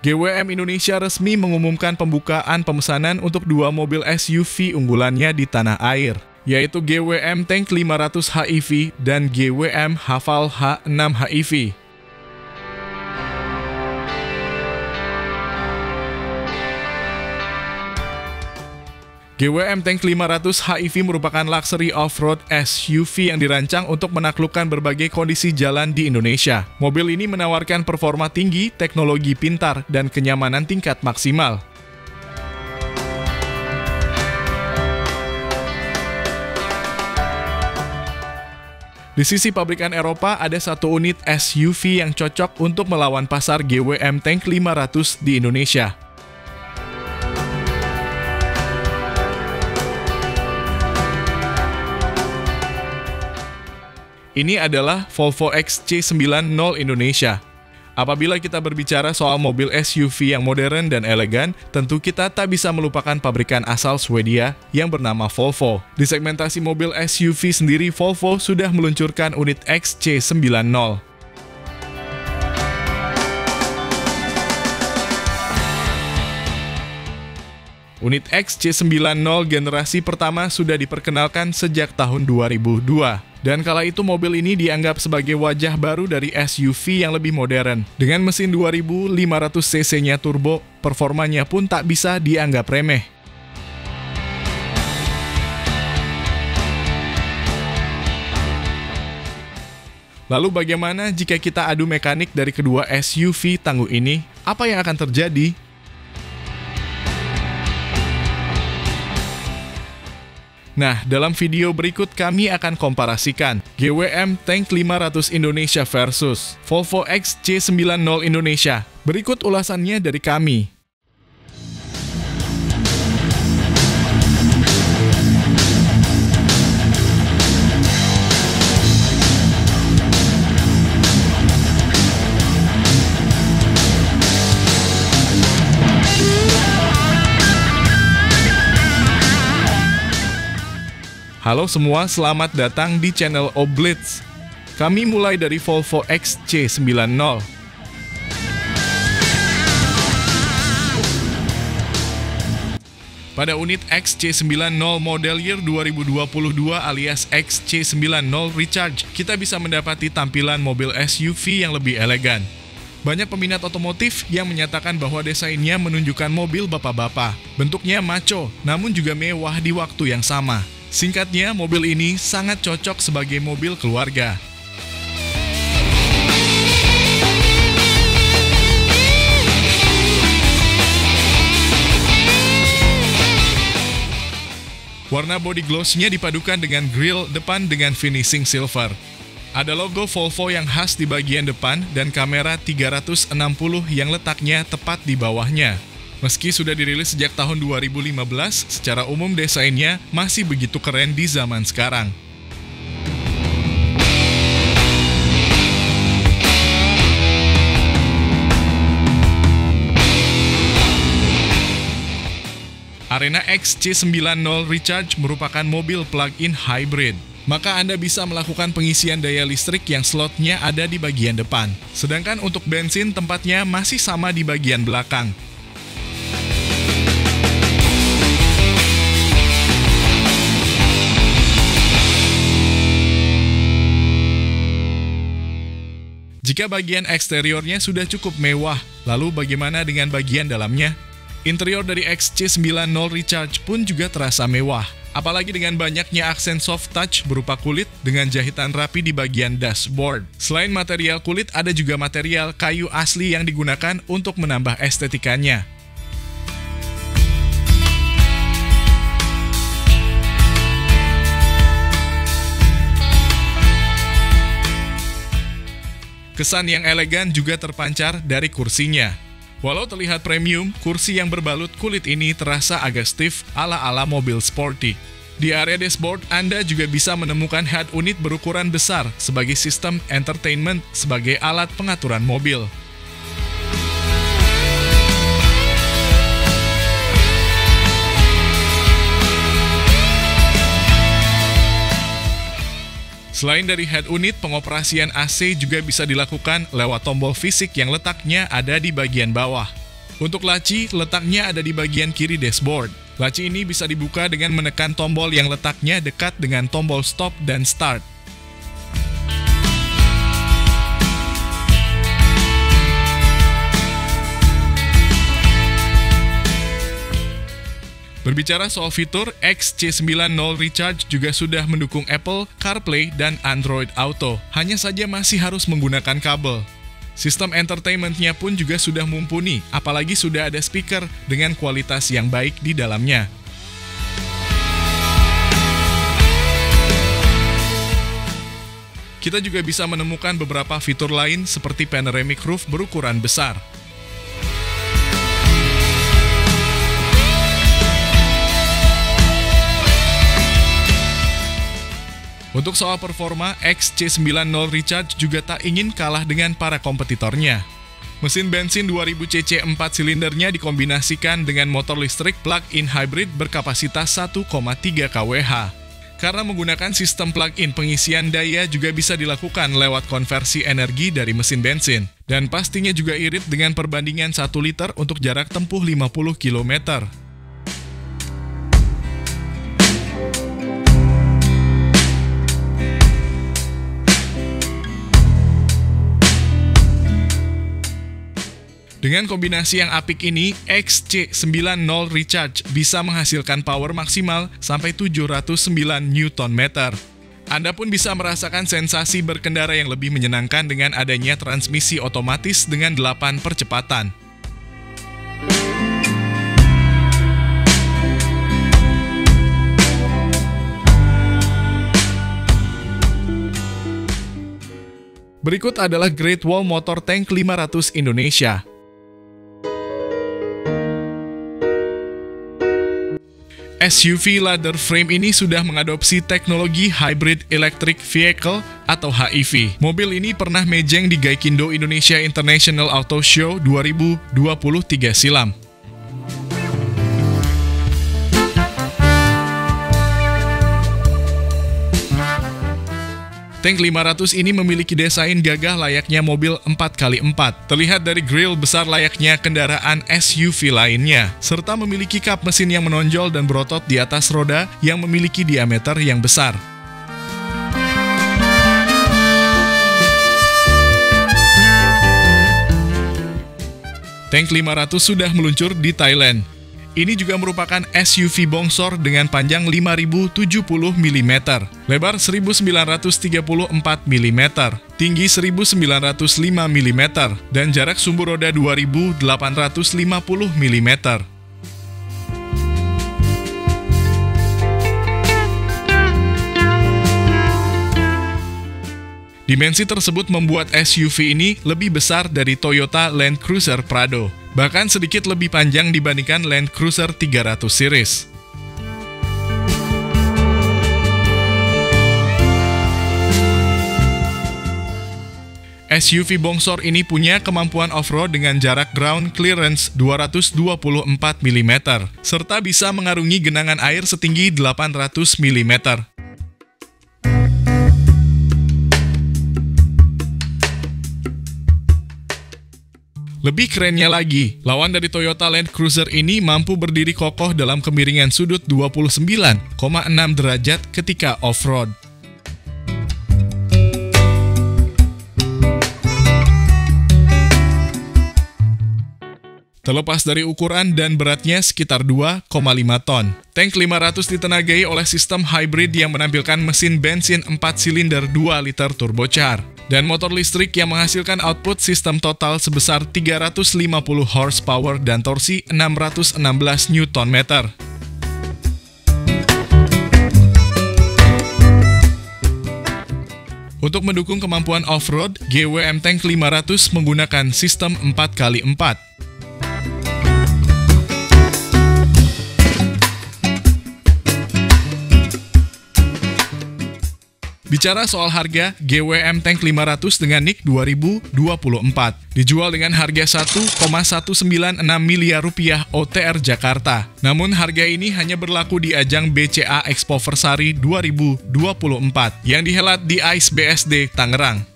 GWM Indonesia resmi mengumumkan pembukaan pemesanan untuk dua mobil SUV unggulannya di tanah air, yaitu GWM Tank 500 HEV dan GWM Haval H6 HEV. GWM Tank 500 HEV merupakan luxury off-road SUV yang dirancang untuk menaklukkan berbagai kondisi jalan di Indonesia. Mobil ini menawarkan performa tinggi, teknologi pintar, dan kenyamanan tingkat maksimal. Di sisi pabrikan Eropa, ada satu unit SUV yang cocok untuk melawan pasar GWM Tank 500 di Indonesia. Ini adalah Volvo XC90 Indonesia. Apabila kita berbicara soal mobil SUV yang modern dan elegan, tentu kita tak bisa melupakan pabrikan asal Swedia yang bernama Volvo. Di segmentasi mobil SUV sendiri, Volvo sudah meluncurkan unit XC90. Unit XC90 generasi pertama sudah diperkenalkan sejak tahun 2002. Dan kala itu mobil ini dianggap sebagai wajah baru dari SUV yang lebih modern. Dengan mesin 2500 cc-nya turbo, performanya pun tak bisa dianggap remeh. Lalu bagaimana jika kita adu mekanik dari kedua SUV tangguh ini? Apa yang akan terjadi? Nah, dalam video berikut kami akan komparasikan GWM Tank 500 Indonesia versus Volvo XC90 Indonesia. Berikut ulasannya dari kami. Halo semua, selamat datang di channel Oblitz. Kami mulai dari Volvo XC90. Pada unit XC90 model year 2022 alias XC90 Recharge, kita bisa mendapati tampilan mobil SUV yang lebih elegan. Banyak peminat otomotif yang menyatakan bahwa desainnya menunjukkan mobil bapak-bapak. Bentuknya maco, namun juga mewah di waktu yang sama. Singkatnya, mobil ini sangat cocok sebagai mobil keluarga. Warna body gloss-nya dipadukan dengan grill depan dengan finishing silver. Ada logo Volvo yang khas di bagian depan dan kamera 360 yang letaknya tepat di bawahnya. Meski sudah dirilis sejak tahun 2015, secara umum desainnya masih begitu keren di zaman sekarang. Arena XC90 Recharge merupakan mobil plug-in hybrid. Maka Anda bisa melakukan pengisian daya listrik yang slotnya ada di bagian depan. Sedangkan untuk bensin tempatnya masih sama di bagian belakang. Jika bagian eksteriornya sudah cukup mewah, lalu bagaimana dengan bagian dalamnya? Interior dari XC90 Recharge pun juga terasa mewah, apalagi dengan banyaknya aksen soft touch berupa kulit dengan jahitan rapi di bagian dashboard. Selain material kulit, ada juga material kayu asli yang digunakan untuk menambah estetikanya. Kesan yang elegan juga terpancar dari kursinya. Walau terlihat premium, kursi yang berbalut kulit ini terasa agak stiff ala-ala mobil sporty. Di area dashboard, Anda juga bisa menemukan head unit berukuran besar sebagai sistem entertainment sebagai alat pengaturan mobil. Selain dari head unit, pengoperasian AC juga bisa dilakukan lewat tombol fisik yang letaknya ada di bagian bawah. Untuk laci, letaknya ada di bagian kiri dashboard. Laci ini bisa dibuka dengan menekan tombol yang letaknya dekat dengan tombol stop dan start. Berbicara soal fitur, XC90 Recharge juga sudah mendukung Apple CarPlay dan Android Auto. Hanya saja masih harus menggunakan kabel. Sistem entertainment-nya pun juga sudah mumpuni, apalagi sudah ada speaker dengan kualitas yang baik di dalamnya. Kita juga bisa menemukan beberapa fitur lain seperti panoramic roof berukuran besar. Untuk soal performa, XC90 Recharge juga tak ingin kalah dengan para kompetitornya. Mesin bensin 2000 cc 4 silindernya dikombinasikan dengan motor listrik plug-in hybrid berkapasitas 1,3 kWh. Karena menggunakan sistem plug-in, pengisian daya juga bisa dilakukan lewat konversi energi dari mesin bensin. Dan pastinya juga irit dengan perbandingan 1 liter untuk jarak tempuh 50 km. Dengan kombinasi yang apik ini, XC90 Recharge bisa menghasilkan power maksimal sampai 709 Nm. Anda pun bisa merasakan sensasi berkendara yang lebih menyenangkan dengan adanya transmisi otomatis dengan 8 percepatan. Berikut adalah Great Wall Motor Tank 500 Indonesia. SUV ladder frame ini sudah mengadopsi teknologi Hybrid Electric Vehicle atau HEV. Mobil ini pernah mejeng di Gaikindo Indonesia International Auto Show 2023 silam. Tank 500 ini memiliki desain gagah layaknya mobil 4x4, terlihat dari grill besar layaknya kendaraan SUV lainnya, serta memiliki kap mesin yang menonjol dan berotot di atas roda yang memiliki diameter yang besar. Tank 500 sudah meluncur di Thailand. Ini juga merupakan SUV bongsor dengan panjang 5070 mm, lebar 1934 mm, tinggi 1905 mm, dan jarak sumbu roda 2850 mm. Dimensi tersebut membuat SUV ini lebih besar dari Toyota Land Cruiser Prado, bahkan sedikit lebih panjang dibandingkan Land Cruiser 300 series. SUV bongsor ini punya kemampuan off-road dengan jarak ground clearance 224 mm, serta bisa mengarungi genangan air setinggi 800 mm. Lebih kerennya lagi, lawan dari Toyota Land Cruiser ini mampu berdiri kokoh dalam kemiringan sudut 29,6 derajat ketika off-road. Terlepas dari ukuran dan beratnya sekitar 2,5 ton, Tank 500 ditenagai oleh sistem hybrid yang menampilkan mesin bensin 4 silinder 2 liter turbocharged dan motor listrik yang menghasilkan output sistem total sebesar 350 horsepower dan torsi 616 Nm. Untuk mendukung kemampuan off-road, GWM Tank 500 menggunakan sistem 4x4. Bicara soal harga, GWM Tank 500 dengan NIK 2024 dijual dengan harga 1,196 miliar rupiah OTR Jakarta. Namun harga ini hanya berlaku di ajang BCA Expo Versari 2024 yang dihelat di ICE BSD Tangerang.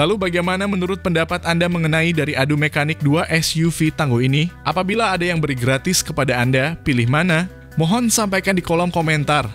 Lalu bagaimana menurut pendapat Anda mengenai dari adu mekanik 2 SUV tangguh ini? Apabila ada yang beri gratis kepada Anda, pilih mana? Mohon sampaikan di kolom komentar.